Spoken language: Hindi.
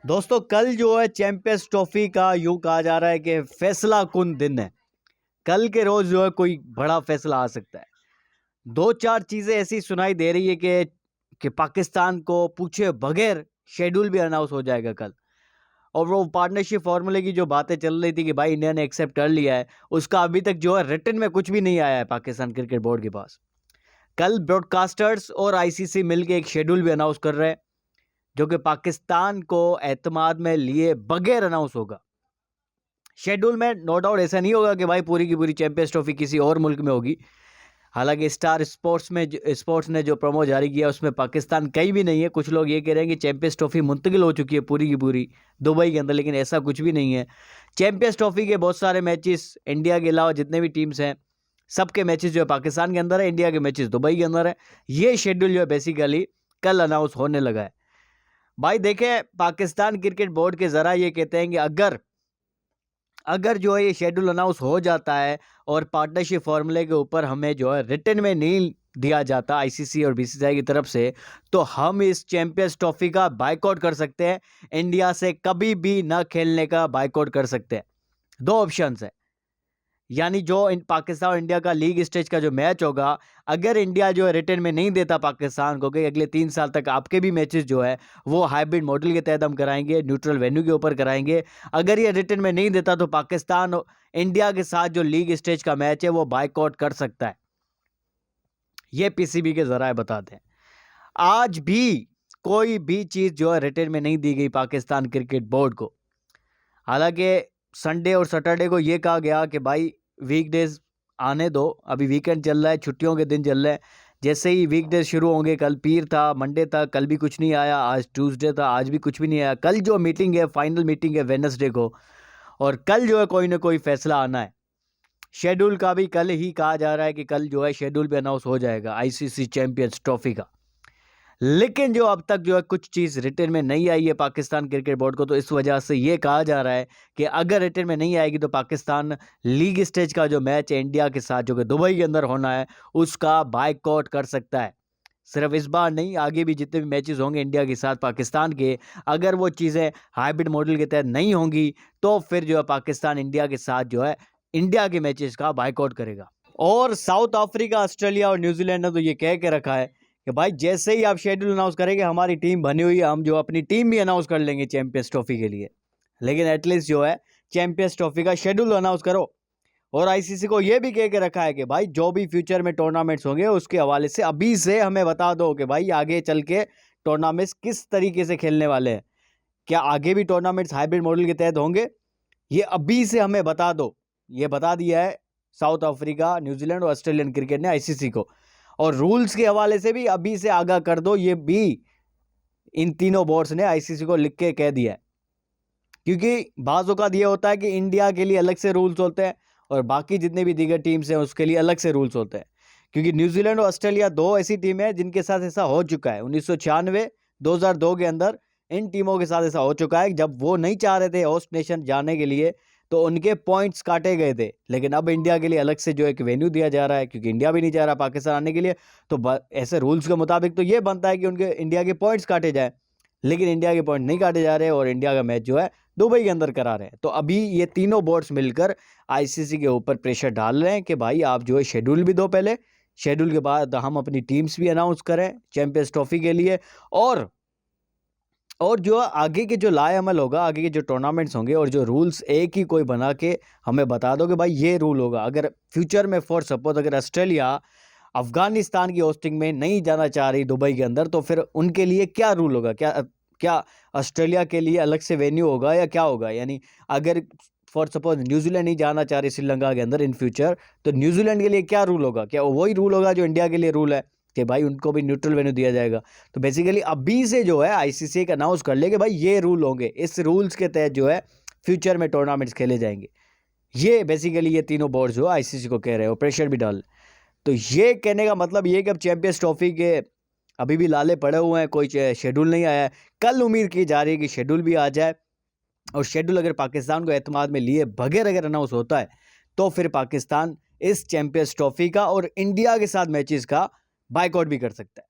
दोस्तों कल जो है चैंपियंस ट्रॉफी का यूं कहा जा रहा है कि फैसला कुन दिन है। कल के रोज जो है कोई बड़ा फैसला आ सकता है। दो चार चीजें ऐसी सुनाई दे रही है कि पाकिस्तान को पूछे बगैर शेड्यूल भी अनाउंस हो जाएगा कल। और वो पार्टनरशिप फॉर्मूले की जो बातें चल रही थी कि भाई इंडिया ने एक्सेप्ट कर लिया है, उसका अभी तक जो है रिटन में कुछ भी नहीं आया है पाकिस्तान क्रिकेट बोर्ड के पास। कल ब्रॉडकास्टर्स और आईसीसी मिलकर एक शेड्यूल भी अनाउंस कर रहे हैं जो कि पाकिस्तान को एतमाद में लिए बगैर अनाउंस होगा। शेड्यूल में नो डाउट ऐसा नहीं होगा कि भाई पूरी की पूरी चैंपियंस ट्रॉफी किसी और मुल्क में होगी। हालांकि स्टार स्पोर्ट्स ने जो प्रोमो जारी किया उसमें पाकिस्तान कहीं भी नहीं है। कुछ लोग ये कह रहे हैं कि चैंपियंस ट्रॉफी मुंतकिल हो चुकी है पूरी की पूरी दुबई के अंदर, लेकिन ऐसा कुछ भी नहीं है। चैंपियंस ट्रॉफी के बहुत सारे मैचेस इंडिया के अलावा जितने भी टीम्स हैं सबके मैचेस जो है पाकिस्तान के अंदर है, इंडिया के मैचेस दुबई के अंदर है। ये शेड्यूल जो है बेसिकली कल अनाउंस होने लगा है। भाई देखें, पाकिस्तान क्रिकेट बोर्ड के जरा ये कहते हैं कि अगर जो है ये शेड्यूल अनाउंस हो जाता है और पार्टनरशिप फॉर्मूले के ऊपर हमें जो है रिटन में नहीं दिया जाता आईसीसी और बीसीसीआई की तरफ से, तो हम इस चैंपियंस ट्रॉफी का बायकॉट कर सकते हैं। इंडिया से कभी भी ना खेलने का बायकॉट कर सकते हैं। दो ऑप्शंस है, यानी जो पाकिस्तान और इंडिया का लीग स्टेज का जो मैच होगा, अगर इंडिया जो है रिटर्न में नहीं देता पाकिस्तान को कि अगले 3 साल तक आपके भी मैचेस जो है वो हाइब्रिड मॉडल के तहत हम कराएंगे, न्यूट्रल वेन्यू के ऊपर कराएंगे, अगर ये रिटर्न में नहीं देता तो पाकिस्तान इंडिया के साथ जो लीग स्टेज का मैच है वो बायकॉट कर सकता है। ये पीसीबी के जराए बताते हैं। आज भी कोई भी चीज़ जो है रिटर्न में नहीं दी गई पाकिस्तान क्रिकेट बोर्ड को। हालांकि संडे और सैटरडे को ये कहा गया कि भाई वीकडेज आने दो, अभी वीकेंड चल रहा है, छुट्टियों के दिन चल रहे हैं। जैसे ही वीकडेज शुरू होंगे, कल पीर था, मंडे था, कल भी कुछ नहीं आया, आज ट्यूसडे था, आज भी कुछ भी नहीं आया। कल जो मीटिंग है, फाइनल मीटिंग है वेडनेसडे को, और कल जो है कोई ना कोई फैसला आना है। शेड्यूल का भी कल ही कहा जा रहा है कि कल जो है शेड्यूल भी अनाउंस हो जाएगा आईसीसी चैंपियंस ट्रॉफी का। लेकिन जो अब तक जो है कुछ चीज़ रिटर्न में नहीं आई है पाकिस्तान क्रिकेट बोर्ड को, तो इस वजह से ये कहा जा रहा है कि अगर रिटर्न में नहीं आएगी तो पाकिस्तान लीग स्टेज का जो मैच है इंडिया के साथ जो कि दुबई के अंदर होना है उसका बायकॉट कर सकता है। सिर्फ इस बार नहीं, आगे भी जितने भी मैचेस होंगे इंडिया के साथ पाकिस्तान के, अगर वो चीज़ें हाइब्रिड मॉडल के तहत नहीं होंगी तो फिर जो है पाकिस्तान इंडिया के साथ जो है इंडिया के मैचेस का बायकॉट करेगा। और साउथ अफ्रीका, ऑस्ट्रेलिया और न्यूजीलैंड ने तो ये कह के रखा है कि भाई जैसे ही आप शेड्यूल अनाउंस करेंगे, हमारी टीम बनी हुई है, हम जो अपनी टीम भी अनाउंस कर लेंगे चैंपियंस ट्रॉफी के लिए, लेकिन एटलीस्ट जो है चैंपियंस ट्रॉफी का शेड्यूल अनाउंस करो। और आईसीसी को ये भी कह के रखा है कि भाई जो भी फ्यूचर में टूर्नामेंट्स होंगे उसके हवाले से अभी से हमें बता दो कि भाई आगे चल के टूर्नामेंट्स किस तरीके से खेलने वाले हैं, क्या आगे भी टूर्नामेंट्स हाइब्रिड मॉडल के तहत होंगे, ये अभी से हमें बता दो। ये बता दिया है साउथ अफ्रीका, न्यूजीलैंड और ऑस्ट्रेलियन क्रिकेट ने आईसीसी को। और रूल्स के हवाले से भी अभी से आगाह कर दो, ये भी इन तीनों बोर्ड्स ने आईसीसी को लिख के कह दिया है। क्योंकि बाज़ औक़ात ये होता है कि इंडिया के लिए अलग से रूल्स होते हैं और बाकी जितने भी दीगर टीम्स हैं उसके लिए अलग से रूल्स होते हैं। क्योंकि न्यूजीलैंड और ऑस्ट्रेलिया दो ऐसी टीमें हैं जिनके साथ ऐसा हो चुका है 1996 2002 के अंदर। इन टीमों के साथ ऐसा हो चुका है, जब वो नहीं चाह रहे थे होस्ट नेशन जाने के लिए तो उनके पॉइंट्स काटे गए थे। लेकिन अब इंडिया के लिए अलग से जो एक वेन्यू दिया जा रहा है, क्योंकि इंडिया भी नहीं चाह रहा पाकिस्तान आने के लिए, तो ऐसे रूल्स के मुताबिक तो ये बनता है कि उनके इंडिया के पॉइंट्स काटे जाए। लेकिन इंडिया के पॉइंट नहीं काटे जा रहे और इंडिया का मैच जो है दुबई के अंदर करा रहे हैं। तो अभी ये तीनों बोर्ड्स मिलकर आईसीसी के ऊपर प्रेशर डाल रहे हैं कि भाई आप जो है शेड्यूल भी दो पहले, शेड्यूल के बाद हम अपनी टीम्स भी अनाउंस करें चैंपियंस ट्रॉफी के लिए। और जो आगे के जो लाएअमल होगा, आगे के जो टूर्नामेंट्स होंगे और जो रूल्स एक ही कोई बना के हमें बता दो कि भाई ये रूल होगा। अगर फ्यूचर में फॉर सपोज अगर ऑस्ट्रेलिया अफगानिस्तान की होस्टिंग में नहीं जाना चाह रही दुबई के अंदर, तो फिर उनके लिए क्या रूल होगा, क्या ऑस्ट्रेलिया के लिए अलग से वेन्यू होगा या क्या होगा? यानी अगर फॉर सपोज न्यूजीलैंड नहीं जाना चाह रही श्रीलंका के अंदर इन फ्यूचर, तो न्यूजीलैंड के लिए क्या रूल होगा? क्या वही रूल होगा जो इंडिया के लिए रूल है कि भाई उनको भी न्यूट्रल वेन्यू दिया जाएगा? तो बेसिकली अभी से जो है आईसीसी एक अनाउंस कर ले कि भाई ये रूल होंगे, इस रूल्स के तहत जो है फ्यूचर में टूर्नामेंट्स खेले जाएंगे। ये बेसिकली ये तीनों बोर्ड जो आईसीसी को कह रहे हो, प्रेशर भी डाल। तो ये कहने का मतलब ये कि अब चैंपियंस ट्रॉफी के अभी भी लाले पड़े हुए हैं, कोई शेड्यूल नहीं आया है। कल उम्मीद की जा रही है कि शेड्यूल भी आ जाए, और शेड्यूल अगर पाकिस्तान को एतमाद में लिए बगैर अगर अनाउंस होता है तो फिर पाकिस्तान इस चैंपियंस ट्रॉफी का और इंडिया के साथ मैचेस का बायकॉट भी कर सकता है।